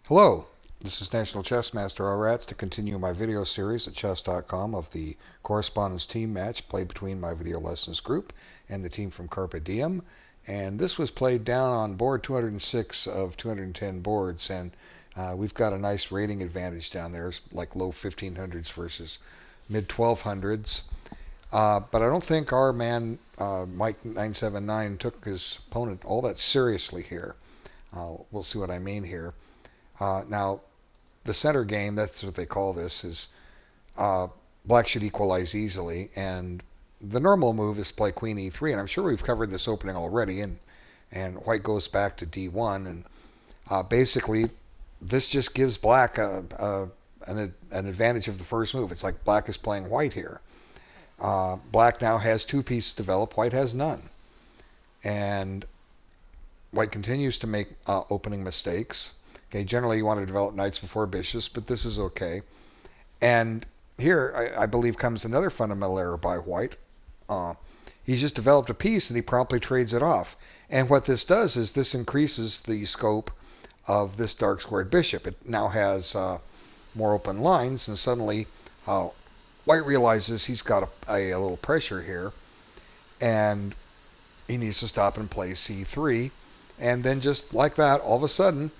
Hello, this is National Chess Master Rats to continue my video series at chess.com of the correspondence team match played between my video lessons group and the team from CARPE DIEM. And this was played down on board 206 of 210 boards, and we've got a nice rating advantage down there, like low 1500s versus mid 1200s. But I don't think our man Mike979 took his opponent all that seriously here. We'll see what I mean here. Now, the center game, that's what they call this, is black should equalize easily, and the normal move is to play queen e3, and I'm sure we've covered this opening already, and white goes back to d1, and basically this just gives black an advantage of the first move. It's like black is playing white here. Black now has two pieces developed, white has none, and white continues to make opening mistakes. Okay, generally you want to develop knights before bishops, but this is okay. And here, I believe, comes another fundamental error by white. He's just developed a piece and he promptly trades it off. And what this does is this increases the scope of this dark squared bishop. It now has more open lines, and suddenly white realizes he's got a little pressure here, and he needs to stop and play c3. And then just like that, all of a sudden,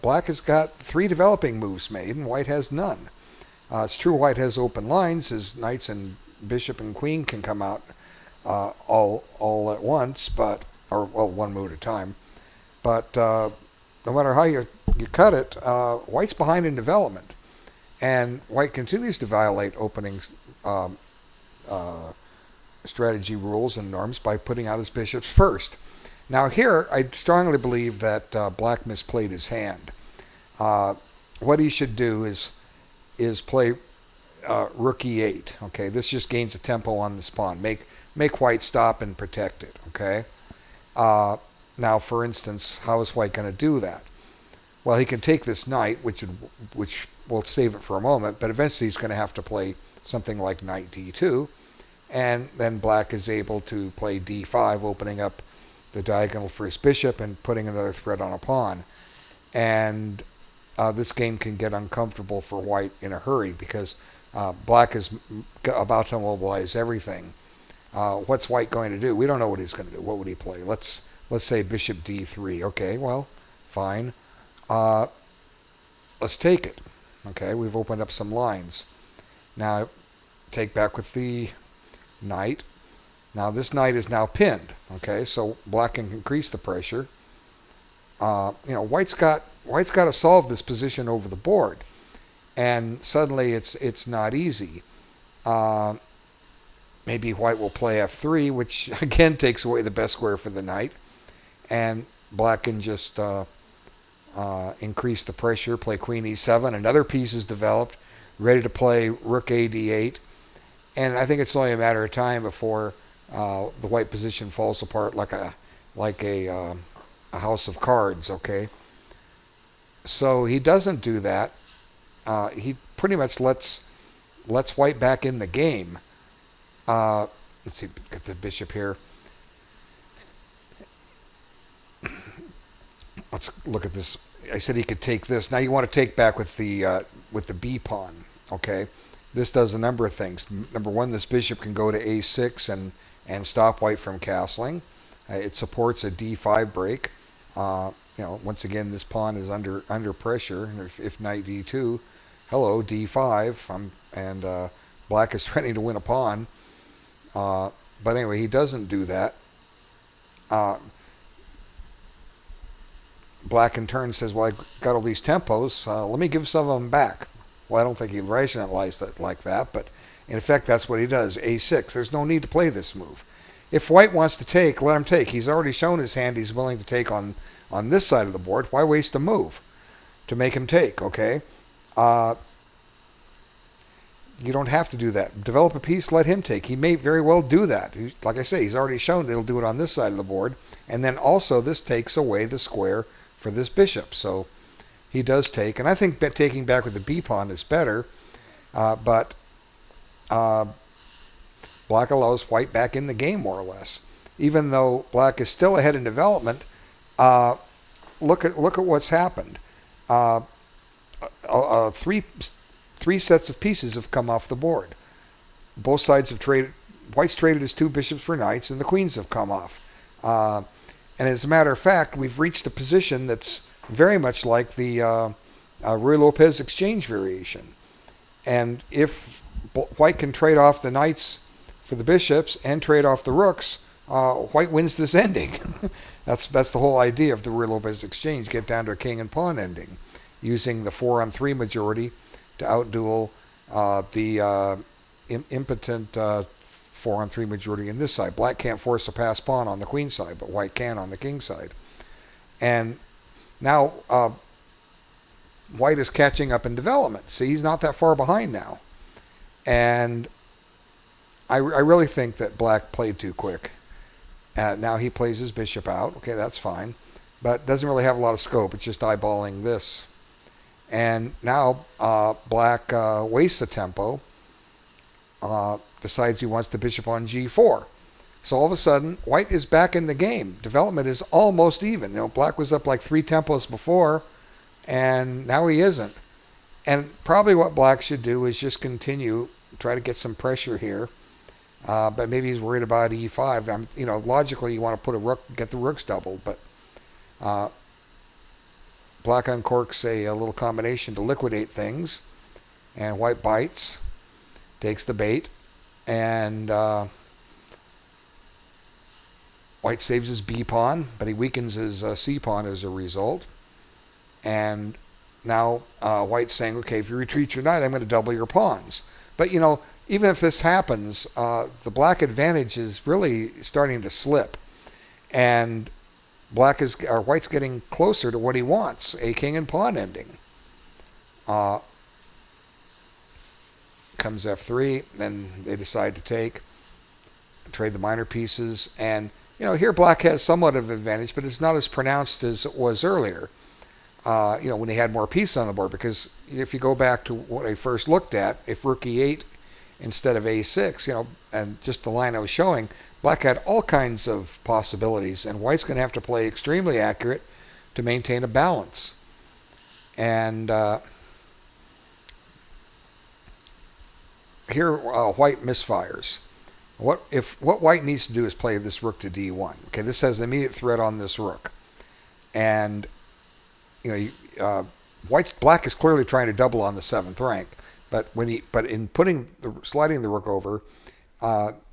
black has got three developing moves made, and white has none. It's true white has open lines. His knights and bishop and queen can come out all at once, or one move at a time. But no matter how you cut it, white's behind in development, and white continues to violate opening strategy rules and norms by putting out his bishops first. Now here, I strongly believe that black misplayed his hand. What he should do is play rook e8. Okay, this just gains a tempo on this pawn. Make white stop and protect it. Okay. Now, for instance, how is white going to do that? Well, he can take this knight, which we'll save it for a moment, but eventually he's going to have to play something like knight d2, and then black is able to play d5, opening up the diagonal for his bishop and putting another threat on a pawn. And this game can get uncomfortable for white in a hurry because black is about to mobilize everything. What's white going to do? We don't know what he's going to do. What would he play? Let's say bishop d3. Okay, well, fine. Let's take it. Okay, we've opened up some lines. Now, take back with the knight. Now this knight is now pinned. Okay, so black can increase the pressure. White's got to solve this position over the board, and suddenly it's not easy. Maybe white will play f3, which again takes away the best square for the knight, and black can just increase the pressure, play queen e7. Another piece is developed, ready to play rook a d8, and I think it's only a matter of time before the white position falls apart like a house of cards. Okay, so he doesn't do that. He pretty much lets white back in the game. Let's see, get the bishop here. Let's look at this. I said he could take this. Now you want to take back with the b pawn. Okay, this does a number of things. Number one, this bishop can go to a6 and stop white from castling. It supports a d5 break. Once again, this pawn is under pressure. If knight d2, hello d5, and black is threatening to win a pawn. But anyway, he doesn't do that. Black in turn says, well, I got all these tempos. Let me give some of them back. Well, I don't think he rationalized it like that, but in effect, that's what he does. a6. There's no need to play this move. If white wants to take, let him take. He's already shown his hand he's willing to take on this side of the board. Why waste a move to make him take, okay? You don't have to do that. Develop a piece, let him take. He may very well do that. Like I say, he's already shown that he'll do it on this side of the board. And then also this takes away the square for this bishop. So he does take. And I think that taking back with the b pawn is better. But black allows white back in the game, more or less. Even though black is still ahead in development, look at what's happened. uh, three sets of pieces have come off the board. Both sides have traded. White's traded his two bishops for knights, and the queens have come off. And as a matter of fact, we've reached a position that's very much like the Ruy Lopez exchange variation. And if White can trade off the knights for the bishops and trade off the rooks, White wins this ending. That's the whole idea of the Ruy Lopez exchange. Get down to a king and pawn ending, using the 4-on-3 majority to outduel the impotent 4-on-3 majority in this side. Black can't force a pass pawn on the queen side, but White can on the king side. And now White is catching up in development. See, he's not that far behind now. And I really think that Black played too quick. Now he plays his bishop out. Okay, that's fine. But doesn't really have a lot of scope. It's just eyeballing this. And now Black wastes a tempo. Decides he wants the bishop on g4. So all of a sudden, White is back in the game. Development is almost even. You know, Black was up like 3 tempos before, and now he isn't. And probably what Black should do is just continue, try to get some pressure here. But maybe he's worried about e5. You know, logically you want to put a rook, get the rooks doubled, but Black uncorks a little combination to liquidate things, and White bites, takes the bait, and White saves his b pawn, but he weakens his c pawn as a result. And now White's saying, okay, if you retreat your knight, I'm going to double your pawns. But you know, even if this happens, the Black advantage is really starting to slip, and White's getting closer to what he wants, a king and pawn ending. Comes f3, then they decide to trade the minor pieces, and you know, here Black has somewhat of an advantage, but it's not as pronounced as it was earlier. You know, when he had more pieces on the board, because if you go back to what I first looked at, if rook e8 instead of a6, you know, and just the line I was showing, Black had all kinds of possibilities, and White's going to have to play extremely accurate to maintain a balance. And here White misfires. What White needs to do is play this rook to d1. Okay, this has an immediate threat on this rook, and you know, Black is clearly trying to double on the 7th rank, but in sliding the rook over,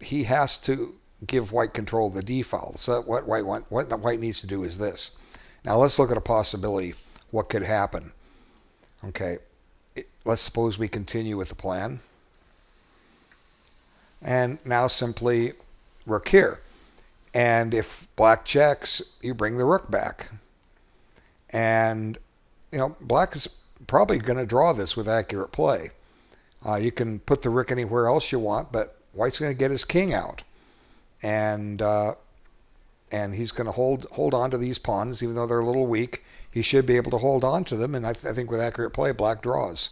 he has to give White control of the d file. So what White needs to do is this. Now let's look at a possibility. What could happen? Okay, let's suppose we continue with the plan. And now simply rook here. And if Black checks, you bring the rook back. And, you know, Black is probably going to draw this with accurate play. You can put the rook anywhere else you want, but White's going to get his king out. And he's going to hold on to these pawns, even though they're a little weak. He should be able to hold on to them, and I think with accurate play, Black draws.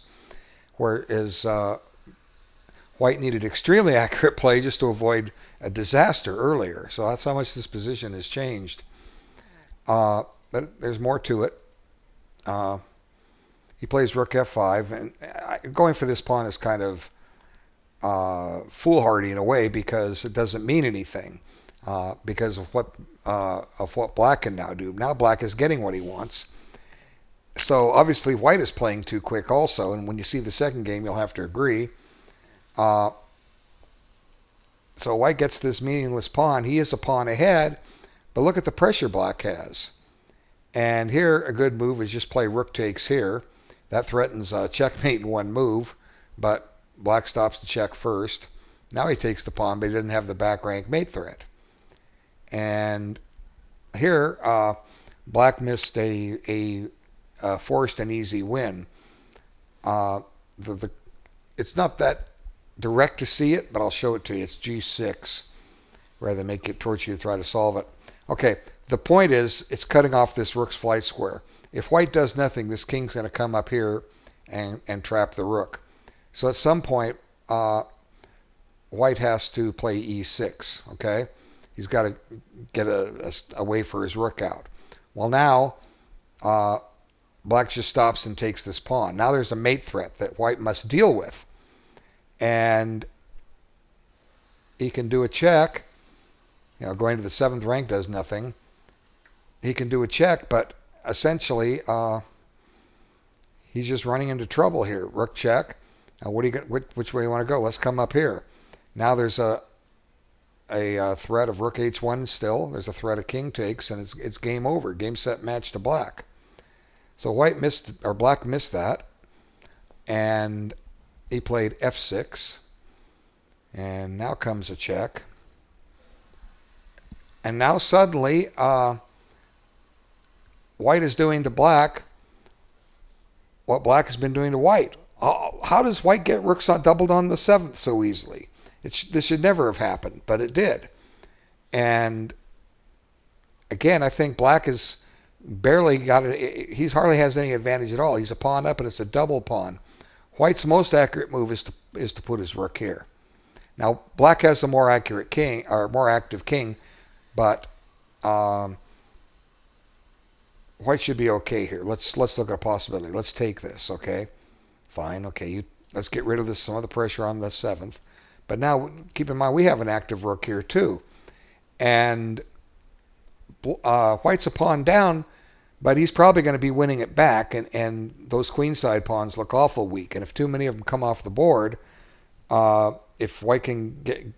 Whereas White needed extremely accurate play just to avoid a disaster earlier. So that's how much this position has changed. But there's more to it. He plays rook f5, and going for this pawn is kind of foolhardy in a way, because it doesn't mean anything because of what Black can now do. Now Black is getting what he wants. So obviously White is playing too quick also, and when you see the second game, you'll have to agree. So White gets this meaningless pawn. He is a pawn ahead, but look at the pressure Black has. And here, a good move is just play rook takes here. That threatens checkmate in one move, but Black stops the check first. Now he takes the pawn, but he doesn't have the back rank mate threat. And here, Black missed a forced and easy win. It's not that direct to see it, but I'll show it to you. It's g6, rather than make it torture you to try to solve it. Okay, the point is, it's cutting off this rook's flight square. If White does nothing, this king's going to come up here and trap the rook. So at some point, White has to play e6, okay? He's got to get a way for his rook out. Well, now, Black just stops and takes this pawn. Now there's a mate threat that White must deal with. And he can do a check. Going to the 7th rank does nothing. He can do a check, but essentially he's just running into trouble here. Rook check. Now which way you want to go? Let's come up here. Now there's a threat of Rook H1 still. There's a threat of King takes, and it's game over. Game, set, match to Black. So Black missed that, and he played F6, and now comes a check. And now suddenly, White is doing to Black what Black has been doing to White. How does White get rooks doubled on the 7th so easily? This should never have happened, but it did. And again, I think Black has barely got it. He hardly has any advantage at all. He's a pawn up, and it's a double pawn. White's most accurate move is to put his rook here. Now Black has a more accurate king, or more active king, but White should be okay here. Let's look at a possibility. Let's take this, okay? Fine, okay. Let's get rid of some of the pressure on the 7th. But now, keep in mind, we have an active rook here too. And White's a pawn down, but he's probably going to be winning it back, and those queenside pawns look awful weak. And if too many of them come off the board, if White can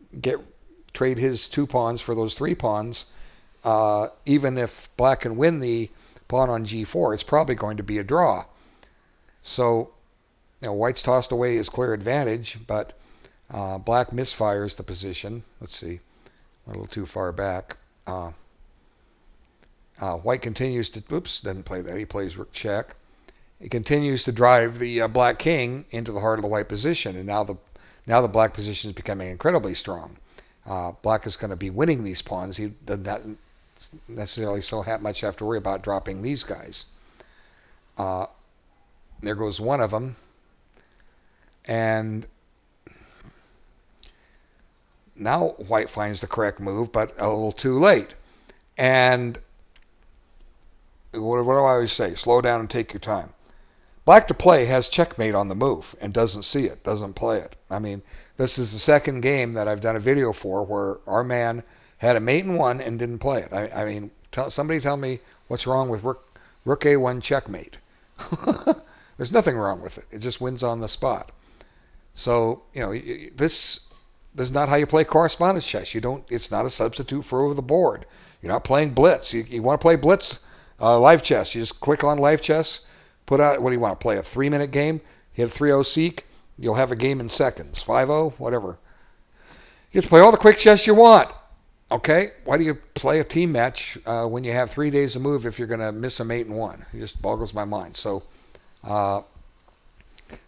trade his 2 pawns for those 3 pawns, even if Black can win the pawn on G4, it's probably going to be a draw. So, White's tossed away his clear advantage, but Black misfires the position. Let's see, a little too far back. White continues to, doesn't play that. He plays rook check. He continues to drive the Black king into the heart of the White position, and now the Black position is becoming incredibly strong. Black is going to be winning these pawns. He doesn't necessarily so much have to worry about dropping these guys. There goes one of them, and now White finds the correct move, but a little too late. And what do I always say? Slow down and take your time. Black to play has checkmate on the move and doesn't see it, doesn't play it. I mean, this is the second game that I've done a video for where our man had a mate in 1 and didn't play it. I mean, somebody tell me what's wrong with rook A1 checkmate. There's nothing wrong with it. It just wins on the spot. So, this is not how you play correspondence chess. It's not a substitute for over the board. You're not playing blitz. You want to play blitz live chess. You just click on live chess, put out, what do you want to play, a 3-minute game? Hit a 3-0 seek, you'll have a game in seconds. 5-0, whatever. You get to play all the quick chess you want. Okay, why do you play a team match when you have 3 days to move if you're going to miss a mate in 1? It just boggles my mind. So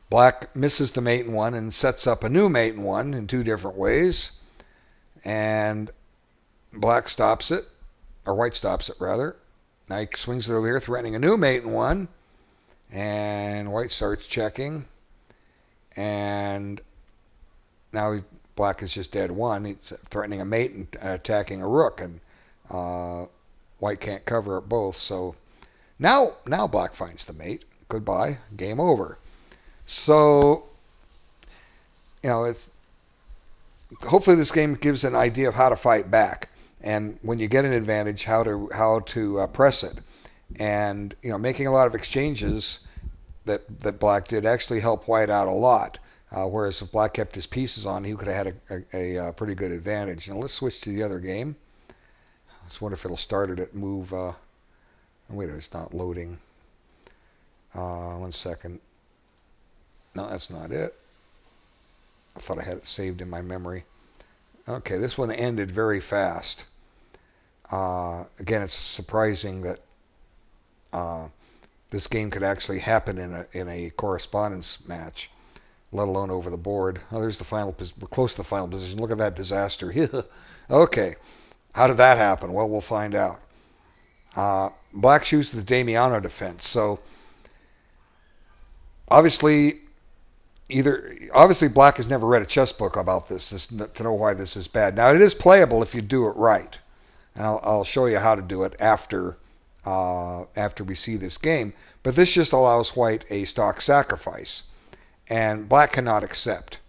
Black misses the mate in 1 and sets up a new mate in 1 in 2 different ways. And Black stops it, or White stops it rather. Now he swings it over here, threatening a new mate in 1. And White starts checking. And now Black is just dead 1. He's threatening a mate and attacking a rook. And White can't cover it both. So now Black finds the mate. Goodbye. Game over. So, hopefully this game gives an idea of how to fight back. And when you get an advantage, how to press it. And making a lot of exchanges that Black did actually helped White out a lot. Whereas if Black kept his pieces on, he could have had a pretty good advantage. Now let's switch to the other game. Let's wonder if it'll start it at move. Wait, it's not loading. 1 second. No, that's not it. I thought I had it saved in my memory. Okay, this one ended very fast. Again, it's surprising that this game could actually happen in a correspondence match, let alone over the board. Oh, there's the final. We're close to the final position. Look at that disaster. Okay, how did that happen? Well, we'll find out. Black chooses the Damiano defense. So obviously Black has never read a chess book about this to know why this is bad. Now, it is playable if you do it right. And I'll show you how to do it after after we see this game. But this just allows white a stock sacrifice, and black cannot accept,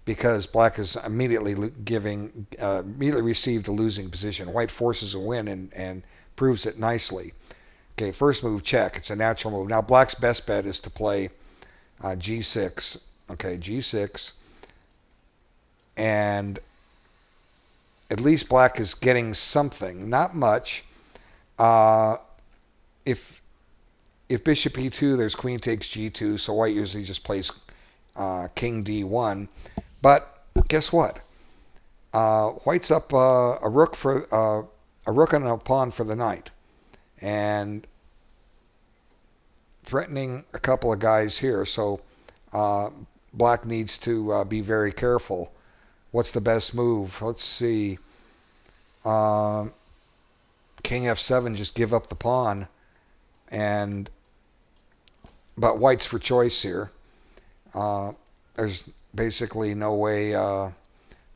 because black is immediately immediately received a losing position. White forces a win and proves it nicely. Okay, first move, check. It's a natural move. Now black's best bet is to play g6. Okay, g6. And at least black is getting something. Not much. If bishop e2, there's queen takes g2, so white usually just plays king d1. But guess what? White's up a rook and a pawn for the knight, and threatening a couple of guys here. So black needs to be very careful. What's the best move? Let's see. King f7, just give up the pawn, but white's for choice here. There's basically no way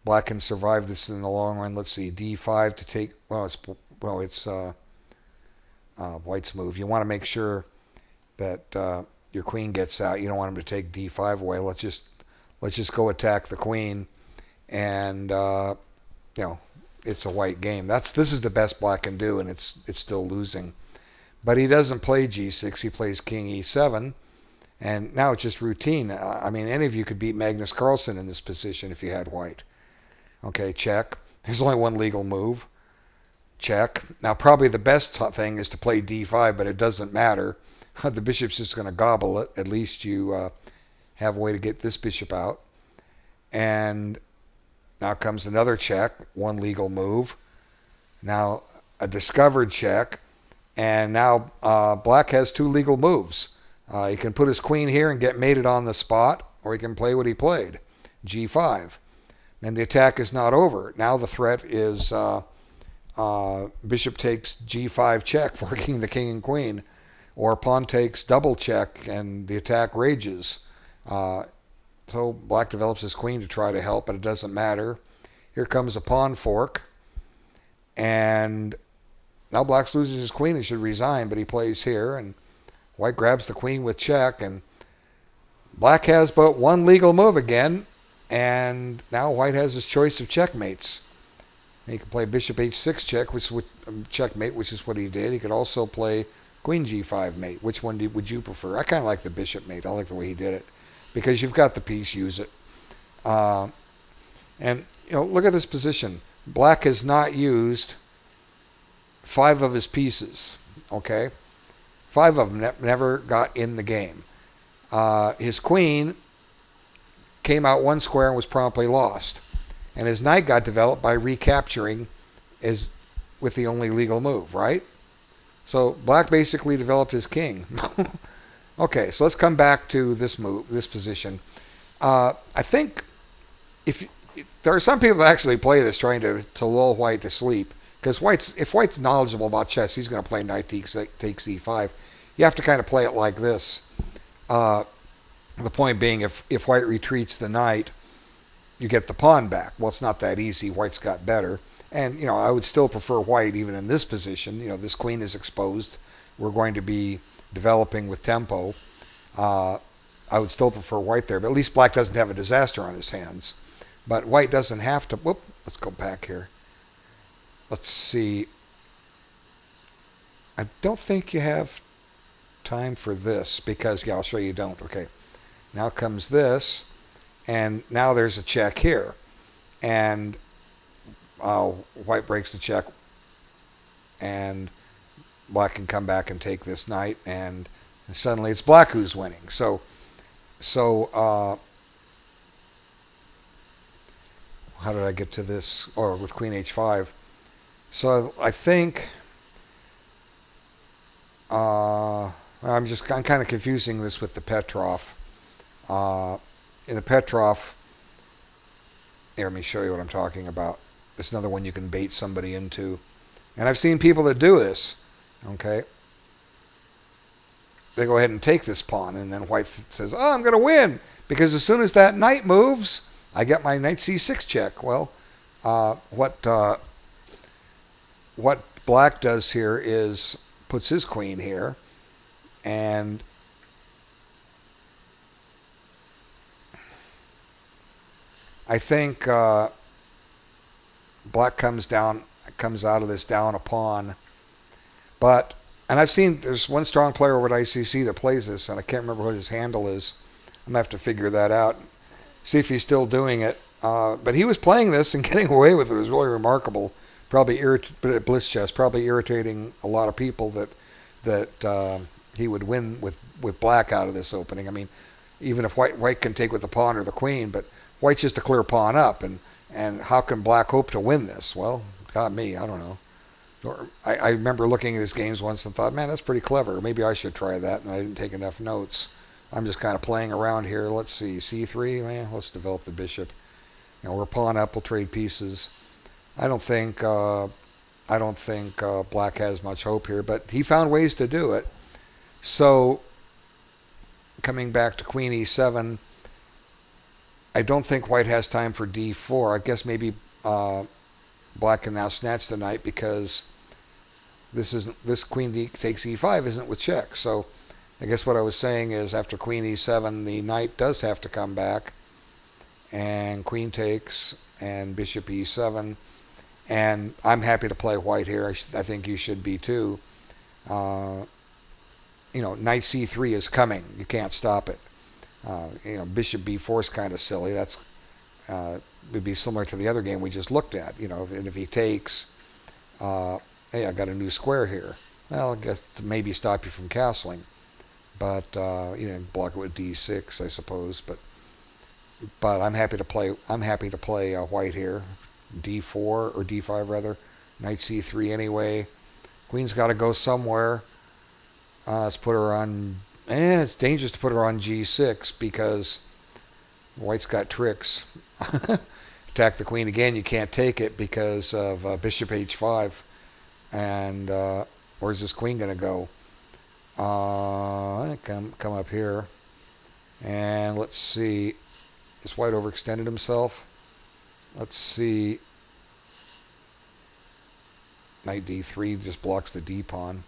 black can survive this in the long run. Let's see, d5 to take. It's white's move. You want to make sure that your queen gets out. You don't want him to take d5 away. Let's just go attack the queen, and it's a white game. This is the best black can do, and it's still losing. But he doesn't play g6. He plays king e7. And now it's just routine. I mean, any of you could beat Magnus Carlsen in this position if you had white. Okay, check. There's only one legal move. Check. Now, probably the best thing is to play d5, but it doesn't matter. The bishop's just going to gobble it. At least you have a way to get this bishop out. And now comes another check. One legal move. Now, a discovered check. And now black has two legal moves. He can put his queen here and get mated on the spot, or he can play what he played, g5. And the attack is not over. Now the threat is bishop takes g5 check, forking the king and queen, or pawn takes double check, and the attack rages. So black develops his queen to try to help, but it doesn't matter. Here comes a pawn fork, and now black's losing his queen. He should resign, but he plays here, and white grabs the queen with check, and black has but one legal move again, and now white has his choice of checkmates. He can play bishop h6 check, checkmate, which is what he did. He could also play queen g5 mate. Which one would you prefer? I kind of like the bishop mate. I like the way he did it, because you've got the piece, use it. And look at this position. Black has not used 5 of his pieces. Okay. 5 of them never got in the game. His queen came out one square and was promptly lost. And his knight got developed by recapturing with the only legal move, right? So black basically developed his king. Okay, so let's come back to this position. I think there are some people that actually play this trying to lull white to sleep. Because if white's knowledgeable about chess, he's going to play knight takes e5. You have to kind of play it like this. The point being, if white retreats the knight, you get the pawn back. Well, it's not that easy. White's got better. And, I would still prefer white even in this position. This queen is exposed. We're going to be developing with tempo. I would still prefer white there. But at least black doesn't have a disaster on his hands. But white doesn't have to. Whoop, let's go back here. Let's see. I don't think you have time for this because, I'll show you don't. Okay. Now comes this, and now there's a check here. And white breaks the check, and black can come back and take this knight, and suddenly it's black who's winning. So how did I get to this? Or with queen h5. So I think I'm kind of confusing this with the Petrov. In the Petrov, here, let me show you what I'm talking about. This is another one you can bait somebody into. And I've seen people that do this. Okay. They go ahead and take this pawn, and then white says, oh, I'm going to win, because as soon as that knight moves, I get my knight c6 check. Well, what black does here is puts his queen here, and I think black comes out of this down a pawn. But, and I've seen, there's one strong player over at ICC that plays this, and I can't remember what his handle is. I'm going to have to figure that out, see if he's still doing it. But he was playing this and getting away with it. It was really remarkable. Probably at Bliss Chess, probably irritating a lot of people that he would win with black out of this opening. I mean, even if white can take with the pawn or the queen, but white's just a clear pawn up, and how can black hope to win this? Well, God me, I don't know. I remember looking at his games once and thought, man, that's pretty clever. Maybe I should try that, and I didn't take enough notes. I'm just kind of playing around here. Let's see, c3, man, let's develop the bishop. You know, we're pawn up, we'll trade pieces. I don't think black has much hope here, but he found ways to do it. So, coming back to queen e7, I don't think white has time for d4. I guess maybe black can now snatch the knight because this queen takes e5 isn't with check. So I guess what I was saying is after queen e7, the knight does have to come back, and queen takes, and bishop e7. And I'm happy to play white here. I think you should be too. You know, knight c3 is coming. You can't stop it. You know, bishop b4 is kind of silly. That's would be similar to the other game we just looked at. You know, and if he takes, hey, I got a new square here. Well, I guess to maybe stop you from castling, but you know, block it with d6, I suppose. But I'm happy to play. White here, d4 or d5 rather. Knight c3 anyway. Queen's got to go somewhere. Let's put her on. It's dangerous to put her on g6 because white's got tricks. Attack the queen again. You can't take it because of bishop h5. And where's this queen going to go? Come up here. And let's see. Has white overextended himself? Let's see. Knight d3 just blocks the d pawn.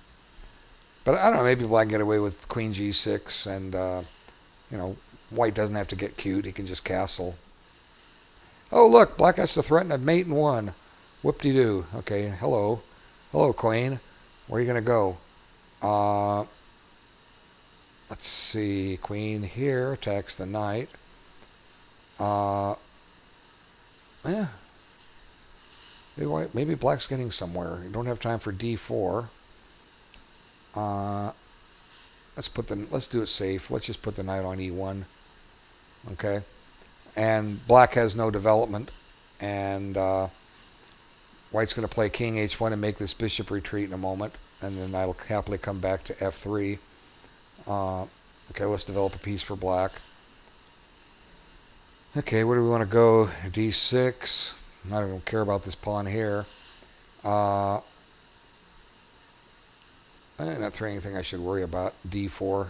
But I don't know, maybe black can get away with queen g6, and you know, white doesn't have to get cute. He can just castle. Oh, look, black has to threaten a mate in one. Whoop-de-doo. Okay, hello. Hello, queen. Where are you going to go? Let's see. Queen here attacks the knight. Yeah. Maybe black's getting somewhere. You don't have time for d4. Let's do it safe. Let's just put the knight on e1. Okay. And black has no development, and white's going to play king h1 and make this bishop retreat in a moment, and then I'll happily come back to f3. Okay, let's develop a piece for black. Okay, where do we want to go? d6. I don't care about this pawn here. I'm not throwing anything I should worry about. d4.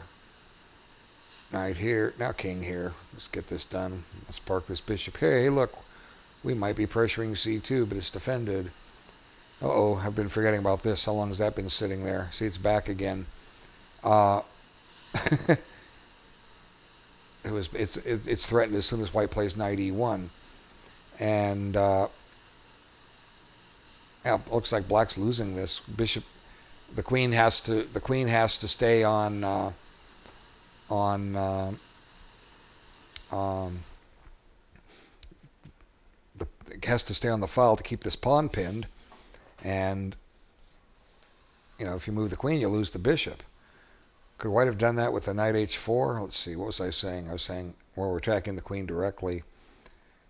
Knight here. Now king here. Let's get this done. Let's park this bishop. Hey, look. We might be pressuring c2, but it's defended. Uh-oh, I've been forgetting about this. How long has that been sitting there? See, it's back again. It's threatened as soon as white plays knight e1. And yeah, looks like black's losing this. Bishop, the queen has to stay on has to stay on the file to keep this pawn pinned, and you know, if you move the queen, you lose the bishop. Could white have done that with the knight h4? Let's see, what was I saying? I was saying, well, we're attacking the queen directly.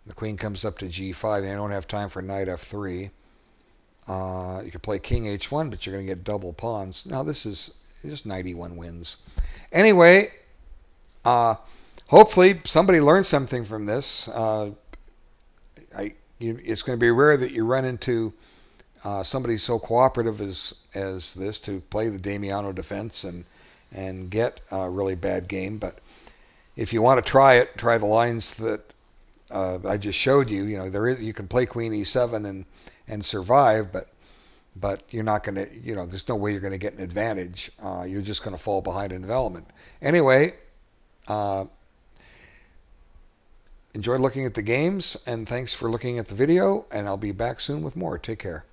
The queen comes up to g5, and I don't have time for knight f3. You could play king h1, but you're going to get double pawns. Now this is just knight e1 wins. Anyway, hopefully somebody learned something from this. It's going to be rare that you run into somebody so cooperative as this to play the Damiano defense and get a really bad game. But if you want to try it, try the lines that I just showed you. You know, you can play queen e7 and survive, but but you're not going to, there's no way you're going to get an advantage. You're just going to fall behind in development. Anyway, enjoy looking at the games, and thanks for looking at the video, and I'll be back soon with more. Take care.